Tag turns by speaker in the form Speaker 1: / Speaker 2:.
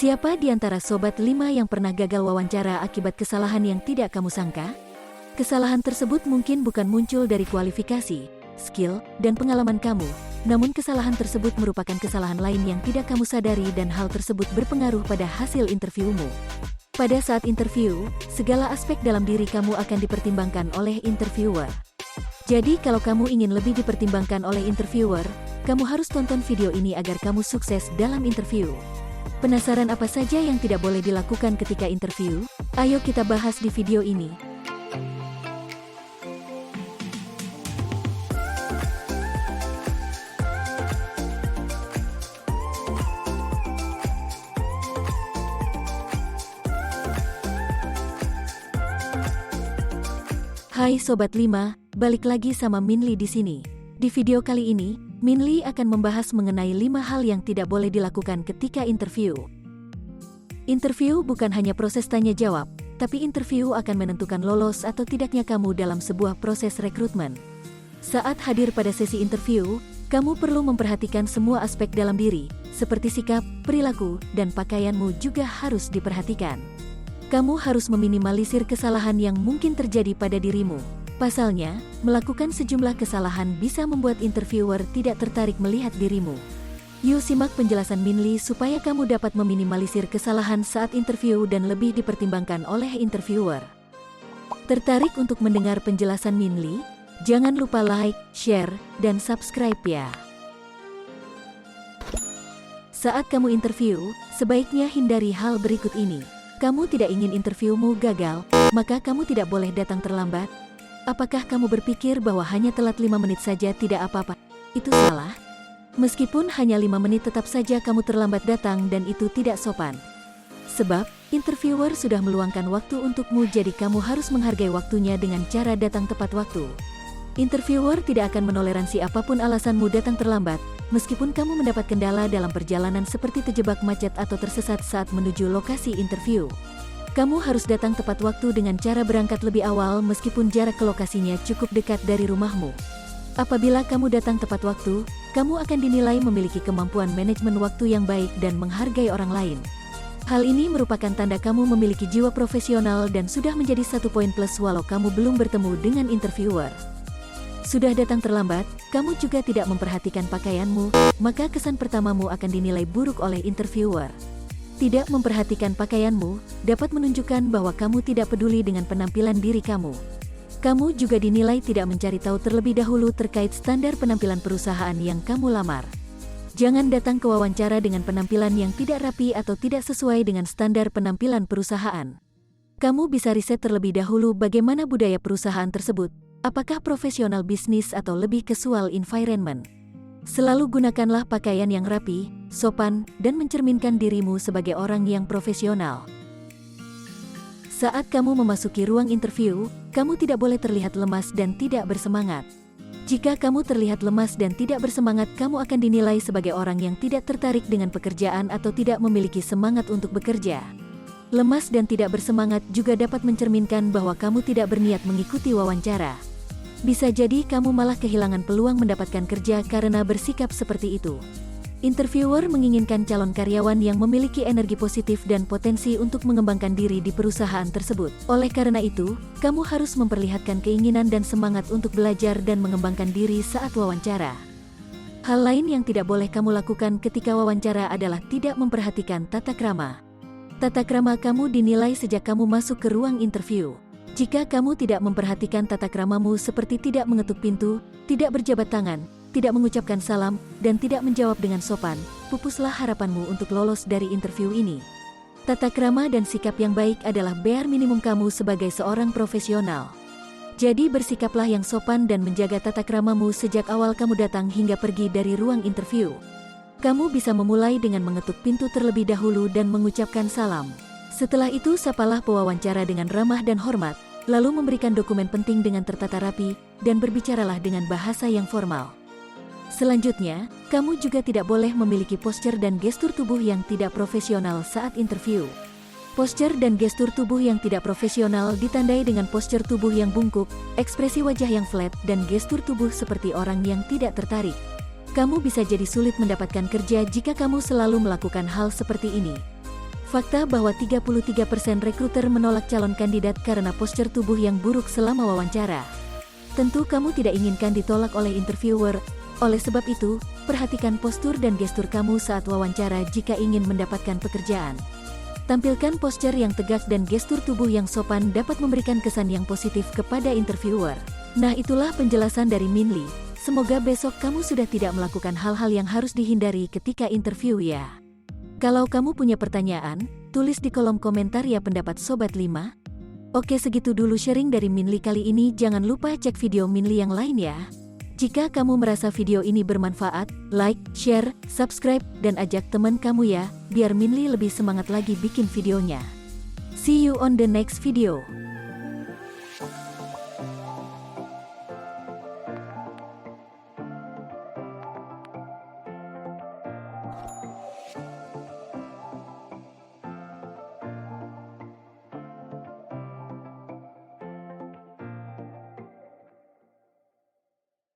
Speaker 1: Siapa di antara Sobat 5 yang pernah gagal wawancara akibat kesalahan yang tidak kamu sangka? Kesalahan tersebut mungkin bukan muncul dari kualifikasi, skill, dan pengalaman kamu, namun kesalahan tersebut merupakan kesalahan lain yang tidak kamu sadari dan hal tersebut berpengaruh pada hasil interviewmu. Pada saat interview, segala aspek dalam diri kamu akan dipertimbangkan oleh interviewer. Jadi kalau kamu ingin lebih dipertimbangkan oleh interviewer, kamu harus tonton video ini agar kamu sukses dalam interview. Penasaran apa saja yang tidak boleh dilakukan ketika interview? Ayo kita bahas di video ini. Hai Sobat 5, balik lagi sama Minli di sini. Di video kali ini, Minli akan membahas mengenai 5 hal yang tidak boleh dilakukan ketika interview. Interview bukan hanya proses tanya jawab, tapi interview akan menentukan lolos atau tidaknya kamu dalam sebuah proses rekrutmen. Saat hadir pada sesi interview, kamu perlu memperhatikan semua aspek dalam diri, seperti sikap, perilaku, dan pakaianmu juga harus diperhatikan. Kamu harus meminimalisir kesalahan yang mungkin terjadi pada dirimu. Pasalnya, melakukan sejumlah kesalahan bisa membuat interviewer tidak tertarik melihat dirimu. Yuk simak penjelasan Minli supaya kamu dapat meminimalisir kesalahan saat interview dan lebih dipertimbangkan oleh interviewer. Tertarik untuk mendengar penjelasan Minli? Jangan lupa like, share, dan subscribe ya. Saat kamu interview, sebaiknya hindari hal berikut ini. Kamu tidak ingin interviewmu gagal, maka kamu tidak boleh datang terlambat. Apakah kamu berpikir bahwa hanya telat 5 menit saja tidak apa-apa? Itu salah. Meskipun hanya 5 menit tetap saja kamu terlambat datang dan itu tidak sopan. Sebab, interviewer sudah meluangkan waktu untukmu jadi kamu harus menghargai waktunya dengan cara datang tepat waktu. Interviewer tidak akan menoleransi apapun alasanmu datang terlambat, meskipun kamu mendapat kendala dalam perjalanan seperti terjebak macet atau tersesat saat menuju lokasi interview. Kamu harus datang tepat waktu dengan cara berangkat lebih awal meskipun jarak ke lokasinya cukup dekat dari rumahmu. Apabila kamu datang tepat waktu, kamu akan dinilai memiliki kemampuan manajemen waktu yang baik dan menghargai orang lain. Hal ini merupakan tanda kamu memiliki jiwa profesional dan sudah menjadi satu poin plus walau kamu belum bertemu dengan interviewer. Sudah datang terlambat, kamu juga tidak memperhatikan pakaianmu, maka kesan pertamamu akan dinilai buruk oleh interviewer. Tidak memperhatikan pakaianmu dapat menunjukkan bahwa kamu tidak peduli dengan penampilan diri kamu. Kamu juga dinilai tidak mencari tahu terlebih dahulu terkait standar penampilan perusahaan yang kamu lamar. Jangan datang ke wawancara dengan penampilan yang tidak rapi atau tidak sesuai dengan standar penampilan perusahaan. Kamu bisa riset terlebih dahulu bagaimana budaya perusahaan tersebut, apakah profesional bisnis atau lebih casual environment. Selalu gunakanlah pakaian yang rapi, sopan, dan mencerminkan dirimu sebagai orang yang profesional. Saat kamu memasuki ruang interview, kamu tidak boleh terlihat lemas dan tidak bersemangat. Jika kamu terlihat lemas dan tidak bersemangat, kamu akan dinilai sebagai orang yang tidak tertarik dengan pekerjaan atau tidak memiliki semangat untuk bekerja. Lemas dan tidak bersemangat juga dapat mencerminkan bahwa kamu tidak berniat mengikuti wawancara. Bisa jadi kamu malah kehilangan peluang mendapatkan kerja karena bersikap seperti itu. Interviewer menginginkan calon karyawan yang memiliki energi positif dan potensi untuk mengembangkan diri di perusahaan tersebut. Oleh karena itu, kamu harus memperlihatkan keinginan dan semangat untuk belajar dan mengembangkan diri saat wawancara. Hal lain yang tidak boleh kamu lakukan ketika wawancara adalah tidak memperhatikan tata krama. Tata krama kamu dinilai sejak kamu masuk ke ruang interview. Jika kamu tidak memperhatikan tata kramamu seperti tidak mengetuk pintu, tidak berjabat tangan, tidak mengucapkan salam, dan tidak menjawab dengan sopan, pupuslah harapanmu untuk lolos dari interview ini. Tata krama dan sikap yang baik adalah bare minimum kamu sebagai seorang profesional. Jadi bersikaplah yang sopan dan menjaga tata kramamu sejak awal kamu datang hingga pergi dari ruang interview. Kamu bisa memulai dengan mengetuk pintu terlebih dahulu dan mengucapkan salam. Setelah itu sapalah pewawancara dengan ramah dan hormat, lalu memberikan dokumen penting dengan tertata rapi, dan berbicaralah dengan bahasa yang formal. Selanjutnya, kamu juga tidak boleh memiliki postur dan gestur tubuh yang tidak profesional saat interview. Postur dan gestur tubuh yang tidak profesional ditandai dengan postur tubuh yang bungkuk, ekspresi wajah yang flat, dan gestur tubuh seperti orang yang tidak tertarik. Kamu bisa jadi sulit mendapatkan kerja jika kamu selalu melakukan hal seperti ini. Fakta bahwa 33% rekruter menolak calon kandidat karena postur tubuh yang buruk selama wawancara. Tentu kamu tidak inginkan ditolak oleh interviewer, oleh sebab itu, perhatikan postur dan gestur kamu saat wawancara jika ingin mendapatkan pekerjaan. Tampilkan postur yang tegak dan gestur tubuh yang sopan dapat memberikan kesan yang positif kepada interviewer. Nah, itulah penjelasan dari Min Lee. Semoga besok kamu sudah tidak melakukan hal-hal yang harus dihindari ketika interview ya. Kalau kamu punya pertanyaan, tulis di kolom komentar ya pendapat Sobat 5. Oke, segitu dulu sharing dari Min Lee kali ini. Jangan lupa cek video Min Lee yang lain ya. Jika kamu merasa video ini bermanfaat, like, share, subscribe, dan ajak teman kamu ya, biar Min Lee lebih semangat lagi bikin videonya. See you on the next video.